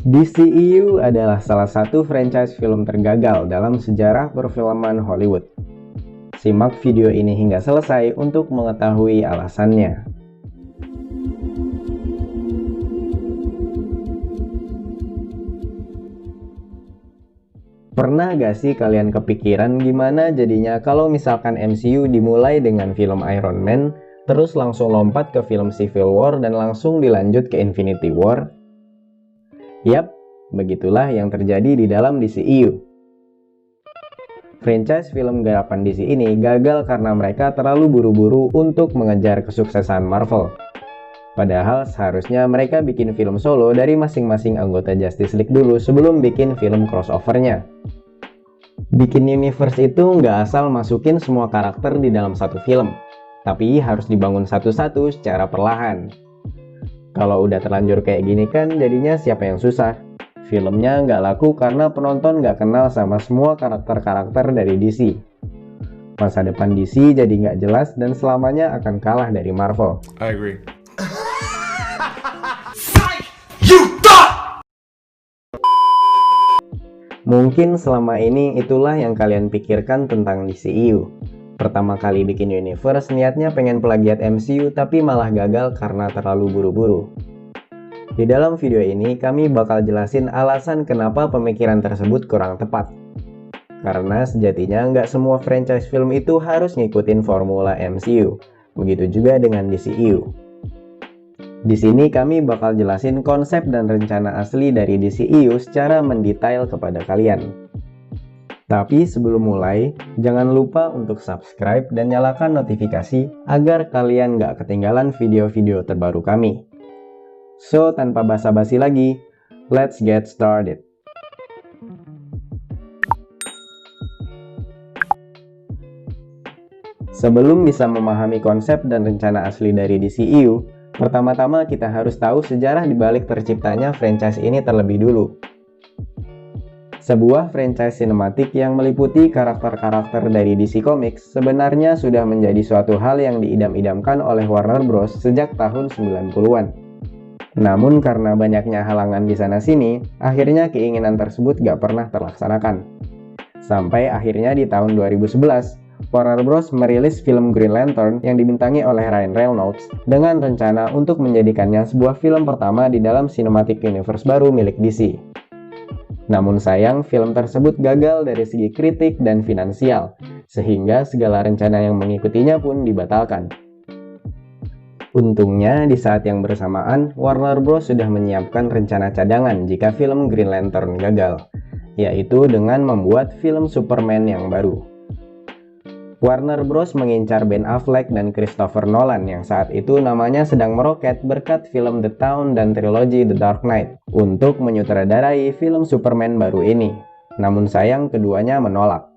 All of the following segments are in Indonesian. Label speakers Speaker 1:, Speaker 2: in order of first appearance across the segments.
Speaker 1: DCEU adalah salah satu franchise film tergagal dalam sejarah perfilman Hollywood. Simak video ini hingga selesai untuk mengetahui alasannya. Pernah gak sih kalian kepikiran gimana jadinya kalau misalkan MCU dimulai dengan film Iron Man, terus langsung lompat ke film Civil War dan langsung dilanjut ke Infinity War? Yap, begitulah yang terjadi di dalam DCEU. Franchise film garapan DC ini gagal karena mereka terlalu buru-buru untuk mengejar kesuksesan Marvel. Padahal seharusnya mereka bikin film solo dari masing-masing anggota Justice League dulu sebelum bikin film crossover-nya. Bikin universe itu nggak asal masukin semua karakter di dalam satu film, tapi harus dibangun satu-satu secara perlahan. Kalau udah terlanjur kayak gini kan jadinya siapa yang susah? Filmnya nggak laku karena penonton nggak kenal sama semua karakter-karakter dari DC. Masa depan DC jadi nggak jelas dan selamanya akan kalah dari Marvel.
Speaker 2: I agree.
Speaker 1: Mungkin selama ini itulah yang kalian pikirkan tentang DCEU. Pertama kali bikin universe niatnya pengen plagiat MCU tapi malah gagal karena terlalu buru-buru. Di dalam video ini kami bakal jelasin alasan kenapa pemikiran tersebut kurang tepat. Karena sejatinya nggak semua franchise film itu harus ngikutin formula MCU. Begitu juga dengan DCEU. Di sini kami bakal jelasin konsep dan rencana asli dari DCEU secara mendetail kepada kalian. Tapi sebelum mulai, jangan lupa untuk subscribe dan nyalakan notifikasi agar kalian nggak ketinggalan video-video terbaru kami. So, tanpa basa-basi lagi, let's get started. Sebelum bisa memahami konsep dan rencana asli dari DCEU, pertama-tama kita harus tahu sejarah dibalik terciptanya franchise ini terlebih dulu. Sebuah franchise sinematik yang meliputi karakter-karakter dari DC Comics sebenarnya sudah menjadi suatu hal yang diidam-idamkan oleh Warner Bros. Sejak tahun 90-an. Namun karena banyaknya halangan di sana-sini, akhirnya keinginan tersebut gak pernah terlaksanakan. Sampai akhirnya di tahun 2011, Warner Bros. Merilis film Green Lantern yang dibintangi oleh Ryan Reynolds dengan rencana untuk menjadikannya sebuah film pertama di dalam Cinematic Universe baru milik DC. Namun sayang, film tersebut gagal dari segi kritik dan finansial, sehingga segala rencana yang mengikutinya pun dibatalkan. Untungnya, di saat yang bersamaan, Warner Bros. Sudah menyiapkan rencana cadangan jika film Green Lantern gagal, yaitu dengan membuat film Superman yang baru. Warner Bros. Mengincar Ben Affleck dan Christopher Nolan yang saat itu namanya sedang meroket berkat film The Town dan trilogi The Dark Knight untuk menyutradarai film Superman baru ini. Namun sayang keduanya menolak.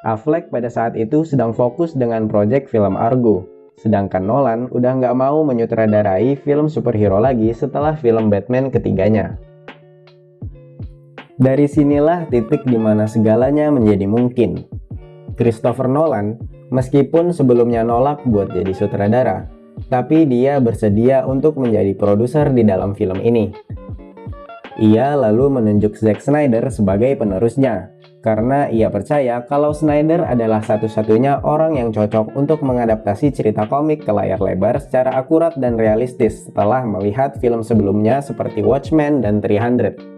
Speaker 1: Affleck pada saat itu sedang fokus dengan proyek film Argo, sedangkan Nolan udah nggak mau menyutradarai film superhero lagi setelah film Batman ketiganya. Dari sinilah titik dimana segalanya menjadi mungkin. Christopher Nolan, meskipun sebelumnya nolak buat jadi sutradara, tapi dia bersedia untuk menjadi produser di dalam film ini. Ia lalu menunjuk Zack Snyder sebagai penerusnya, karena ia percaya kalau Snyder adalah satu-satunya orang yang cocok untuk mengadaptasi cerita komik ke layar lebar secara akurat dan realistis setelah melihat film sebelumnya seperti Watchmen dan 300.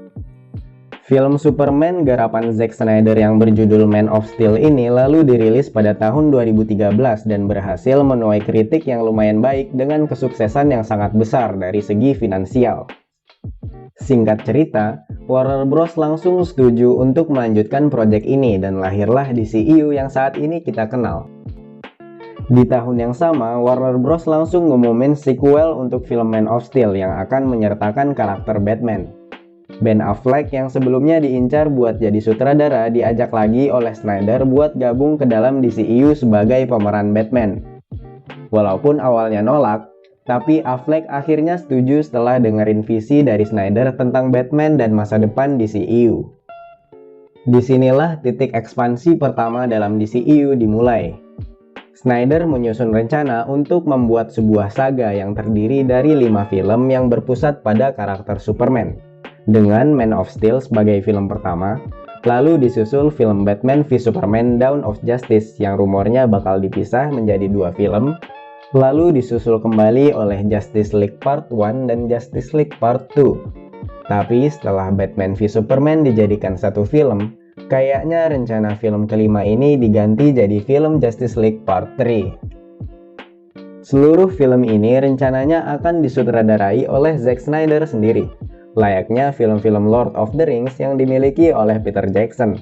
Speaker 1: Film Superman garapan Zack Snyder yang berjudul Man of Steel ini lalu dirilis pada tahun 2013 dan berhasil menuai kritik yang lumayan baik dengan kesuksesan yang sangat besar dari segi finansial. Singkat cerita, Warner Bros. Langsung setuju untuk melanjutkan proyek ini dan lahirlah DCEU yang saat ini kita kenal. Di tahun yang sama, Warner Bros. Langsung ngumumin sequel untuk film Man of Steel yang akan menyertakan karakter Batman. Ben Affleck yang sebelumnya diincar buat jadi sutradara diajak lagi oleh Snyder buat gabung ke dalam DCEU sebagai pemeran Batman. Walaupun awalnya nolak, tapi Affleck akhirnya setuju setelah dengerin visi dari Snyder tentang Batman dan masa depan DCEU. Disinilah titik ekspansi pertama dalam DCEU dimulai. Snyder menyusun rencana untuk membuat sebuah saga yang terdiri dari 5 film yang berpusat pada karakter Superman. dengan Man of Steel sebagai film pertama, lalu disusul film Batman v Superman Dawn of Justice yang rumornya bakal dipisah menjadi 2 film, lalu disusul kembali oleh Justice League Part 1 dan Justice League Part 2. Tapi setelah Batman v Superman dijadikan satu film, kayaknya rencana film kelima ini diganti jadi film Justice League Part 3. Seluruh film ini rencananya akan disutradarai oleh Zack Snyder sendiri, layaknya film-film Lord of the Rings yang dimiliki oleh Peter Jackson.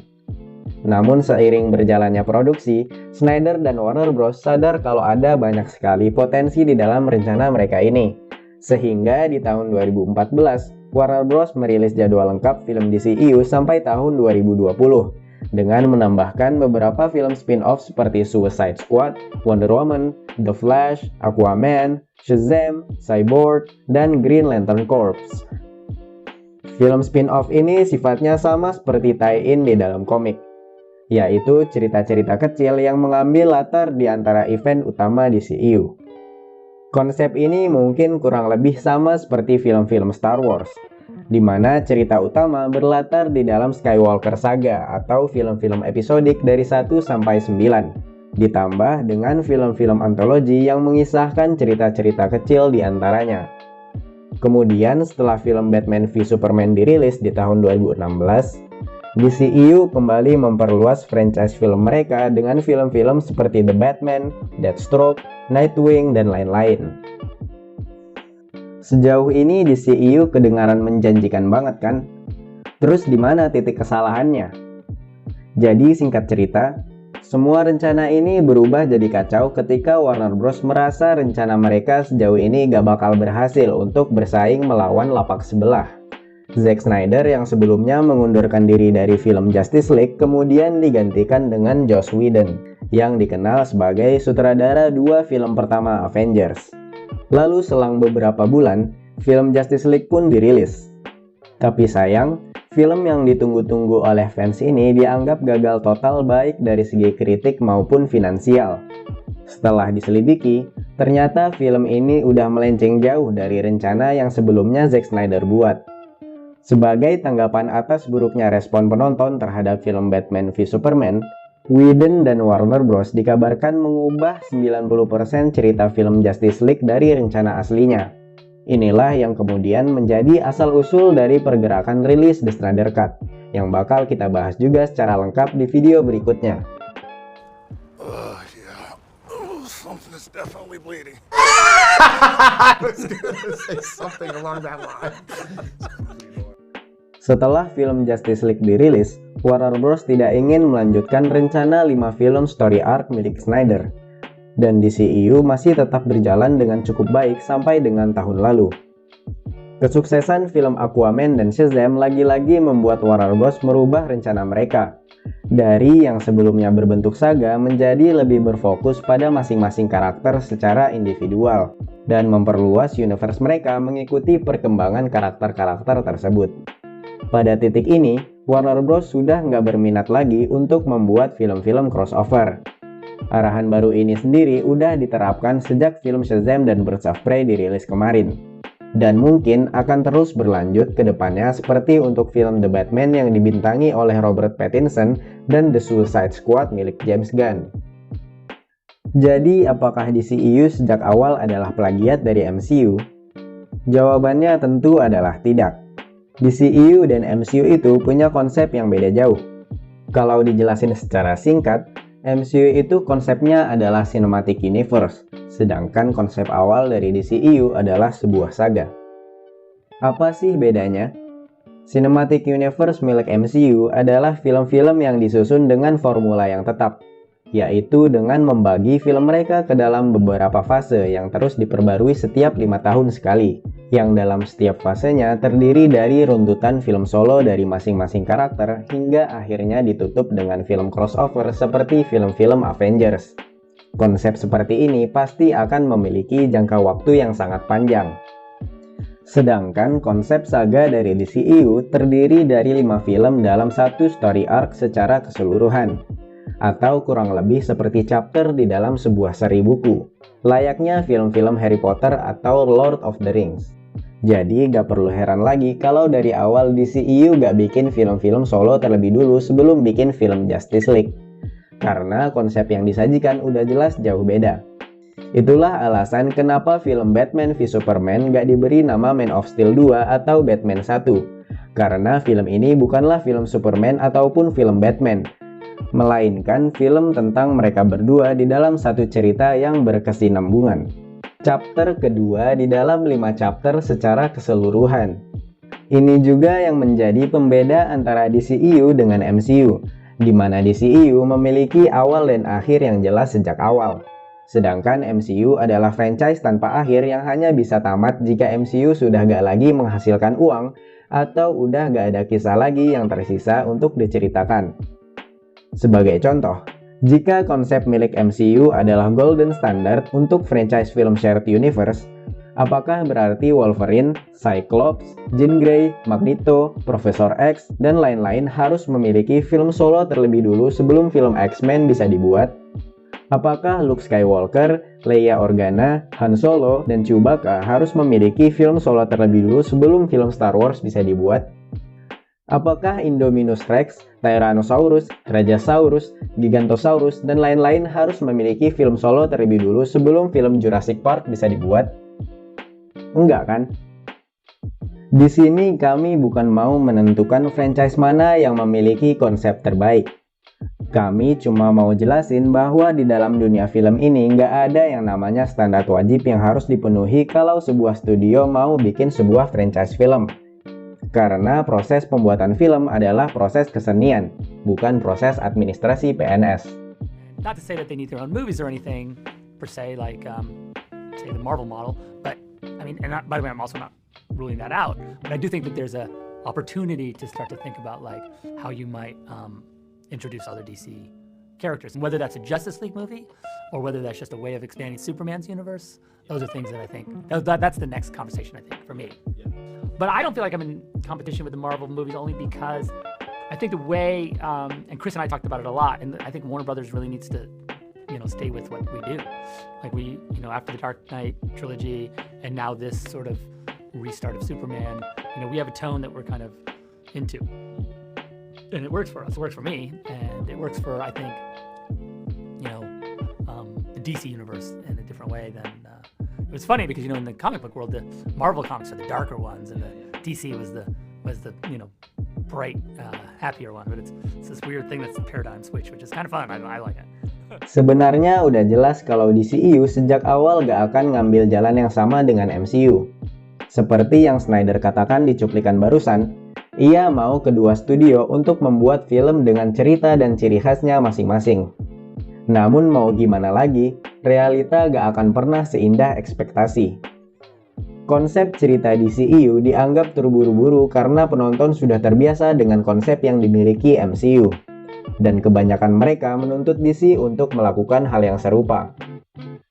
Speaker 1: Namun seiring berjalannya produksi, Snyder dan Warner Bros. Sadar kalau ada banyak sekali potensi di dalam rencana mereka ini. Sehingga di tahun 2014, Warner Bros. Merilis jadwal lengkap film DCEU sampai tahun 2020, dengan menambahkan beberapa film spin-off seperti Suicide Squad, Wonder Woman, The Flash, Aquaman, Shazam, Cyborg, dan Green Lantern Corps. Film spin-off ini sifatnya sama seperti tie-in di dalam komik, yaitu cerita-cerita kecil yang mengambil latar di antara event utama DCEU. Konsep ini mungkin kurang lebih sama seperti film-film Star Wars, di mana cerita utama berlatar di dalam Skywalker Saga atau film-film episodik dari 1 sampai 9, ditambah dengan film-film antologi yang mengisahkan cerita-cerita kecil di antaranya. Kemudian setelah film Batman v Superman dirilis di tahun 2016, DCEU kembali memperluas franchise film mereka dengan film-film seperti The Batman, Deathstroke, Nightwing, dan lain-lain. Sejauh ini DCEU kedengaran menjanjikan banget kan? Terus di mana titik kesalahannya? Jadi singkat cerita, semua rencana ini berubah jadi kacau ketika Warner Bros. Merasa rencana mereka sejauh ini gak bakal berhasil untuk bersaing melawan lapak sebelah. Zack Snyder yang sebelumnya mengundurkan diri dari film Justice League kemudian digantikan dengan Joss Whedon, yang dikenal sebagai sutradara 2 film pertama Avengers. Lalu selang beberapa bulan, film Justice League pun dirilis. Tapi sayang, film yang ditunggu-tunggu oleh fans ini dianggap gagal total baik dari segi kritik maupun finansial. Setelah diselidiki, ternyata film ini udah melenceng jauh dari rencana yang sebelumnya Zack Snyder buat. Sebagai tanggapan atas buruknya respon penonton terhadap film Batman v Superman, Whedon dan Warner Bros. Dikabarkan mengubah 90% cerita film Justice League dari rencana aslinya. Inilah yang kemudian menjadi asal-usul dari pergerakan rilis The Snyder Cut, yang bakal kita bahas juga secara lengkap di video berikutnya.
Speaker 2: Something is definitely bleeding. I was gonna say something along that line.
Speaker 1: Setelah film Justice League dirilis, Warner Bros. Tidak ingin melanjutkan rencana 5 film story arc milik Snyder, dan DCEU masih tetap berjalan dengan cukup baik sampai dengan tahun lalu. Kesuksesan film Aquaman dan Shazam lagi-lagi membuat Warner Bros. Merubah rencana mereka, dari yang sebelumnya berbentuk saga menjadi lebih berfokus pada masing-masing karakter secara individual, dan memperluas universe mereka mengikuti perkembangan karakter-karakter tersebut. Pada titik ini, Warner Bros. Sudah nggak berminat lagi untuk membuat film-film crossover. Arahan baru ini sendiri udah diterapkan sejak film Shazam dan Birds of Prey dirilis kemarin, dan mungkin akan terus berlanjut ke depannya seperti untuk film The Batman yang dibintangi oleh Robert Pattinson dan The Suicide Squad milik James Gunn. Jadi apakah DCEU sejak awal adalah plagiat dari MCU? Jawabannya tentu adalah tidak. DCEU dan MCU itu punya konsep yang beda jauh. Kalau dijelasin secara singkat, MCU itu konsepnya adalah Cinematic Universe, sedangkan konsep awal dari DCEU adalah sebuah saga. Apa sih bedanya? Cinematic Universe milik MCU adalah film-film yang disusun dengan formula yang tetap, yaitu dengan membagi film mereka ke dalam beberapa fase yang terus diperbarui setiap 5 tahun sekali, yang dalam setiap fasenya terdiri dari runtutan film solo dari masing-masing karakter hingga akhirnya ditutup dengan film crossover seperti film-film Avengers. Konsep seperti ini pasti akan memiliki jangka waktu yang sangat panjang. Sedangkan konsep saga dari DCEU terdiri dari 5 film dalam satu story arc secara keseluruhan, atau kurang lebih seperti chapter di dalam sebuah seri buku, layaknya film-film Harry Potter atau Lord of the Rings. Jadi gak perlu heran lagi kalau dari awal DCEU gak bikin film-film solo terlebih dulu sebelum bikin film Justice League. Karena konsep yang disajikan udah jelas jauh beda. Itulah alasan kenapa film Batman v Superman gak diberi nama Man of Steel 2 atau Batman 1. Karena film ini bukanlah film Superman ataupun film Batman, melainkan film tentang mereka berdua di dalam satu cerita yang berkesinambungan. Chapter kedua di dalam 5 chapter secara keseluruhan. Ini juga yang menjadi pembeda antara DCEU dengan MCU, di mana DCEU memiliki awal dan akhir yang jelas sejak awal. Sedangkan MCU adalah franchise tanpa akhir yang hanya bisa tamat jika MCU sudah gak lagi menghasilkan uang atau udah gak ada kisah lagi yang tersisa untuk diceritakan. Sebagai contoh, jika konsep milik MCU adalah golden standard untuk franchise film shared universe, apakah berarti Wolverine, Cyclops, Jean Grey, Magneto, Profesor X, dan lain-lain harus memiliki film solo terlebih dulu sebelum film X-Men bisa dibuat? Apakah Luke Skywalker, Leia Organa, Han Solo, dan Chewbacca harus memiliki film solo terlebih dulu sebelum film Star Wars bisa dibuat? Apakah Indominus Rex, Tyrannosaurus, Rajasaurus, Gigantosaurus, dan lain-lain harus memiliki film solo terlebih dulu sebelum film Jurassic Park bisa dibuat? Enggak kan? Di sini kami bukan mau menentukan franchise mana yang memiliki konsep terbaik. Kami cuma mau jelasin bahwa di dalam dunia film ini nggak ada yang namanya standar wajib yang harus dipenuhi kalau sebuah studio mau bikin sebuah franchise film. Karena proses pembuatan film adalah proses kesenian, bukan proses administrasi PNS.
Speaker 3: Not to say that they need their own movies or anything, per se, like, say, the Marvel model, but, I mean, and by the way, I'm also not ruling that out, but I do think that there's a opportunity to start to think about, like, how you might introduce other DC characters. And whether that's a Justice League movie, or whether that's just a way of expanding Superman's universe, those are things that I think, that's the next conversation, I think, for me. Yeah. But I don't feel like I'm in competition with the Marvel movies only because I think the way, and Chris and I talked about it a lot, and I think Warner Brothers really needs to, stay with what we do. Like we, after the Dark Knight trilogy, and now this sort of restart of Superman, we have a tone that we're kind of into. And it works for us, it works for me, and it works for, I think, the DC universe in a different way than, it was funny because, in the comic book world, the Marvel comics are the darker ones, and the DC was the bright, happier one, but it's this weird thing that's the paradigm switch, which is kind of fun, I like it.
Speaker 1: Sebenarnya udah jelas kalau DCEU sejak awal gak akan ngambil jalan yang sama dengan MCU. Seperti yang Snyder katakan di cuplikan barusan, ia mau kedua studio untuk membuat film dengan cerita dan ciri khasnya masing-masing. Namun mau gimana lagi, realita gak akan pernah seindah ekspektasi. Konsep cerita DCEU dianggap terburu-buru karena penonton sudah terbiasa dengan konsep yang dimiliki MCU. Dan kebanyakan mereka menuntut DC untuk melakukan hal yang serupa.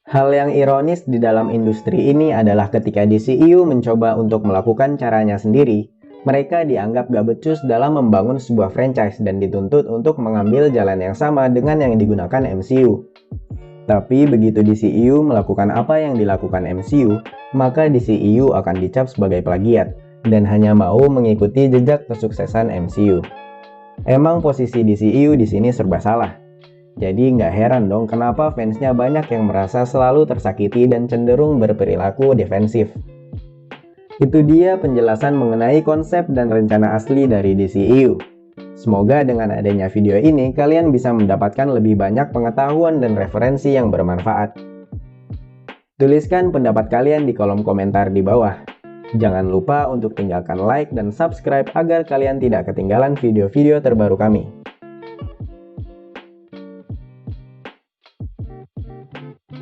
Speaker 1: Hal yang ironis di dalam industri ini adalah ketika DCEU mencoba untuk melakukan caranya sendiri, mereka dianggap gak becus dalam membangun sebuah franchise dan dituntut untuk mengambil jalan yang sama dengan yang digunakan MCU. Tapi begitu DCEU melakukan apa yang dilakukan MCU, maka DCEU akan dicap sebagai plagiat dan hanya mau mengikuti jejak kesuksesan MCU. Emang posisi DCEU di sini serba salah. Jadi nggak heran dong kenapa fansnya banyak yang merasa selalu tersakiti dan cenderung berperilaku defensif. Itu dia penjelasan mengenai konsep dan rencana asli dari DCEU. Semoga dengan adanya video ini kalian bisa mendapatkan lebih banyak pengetahuan dan referensi yang bermanfaat. Tuliskan pendapat kalian di kolom komentar di bawah. Jangan lupa untuk tinggalkan like dan subscribe agar kalian tidak ketinggalan video-video terbaru kami.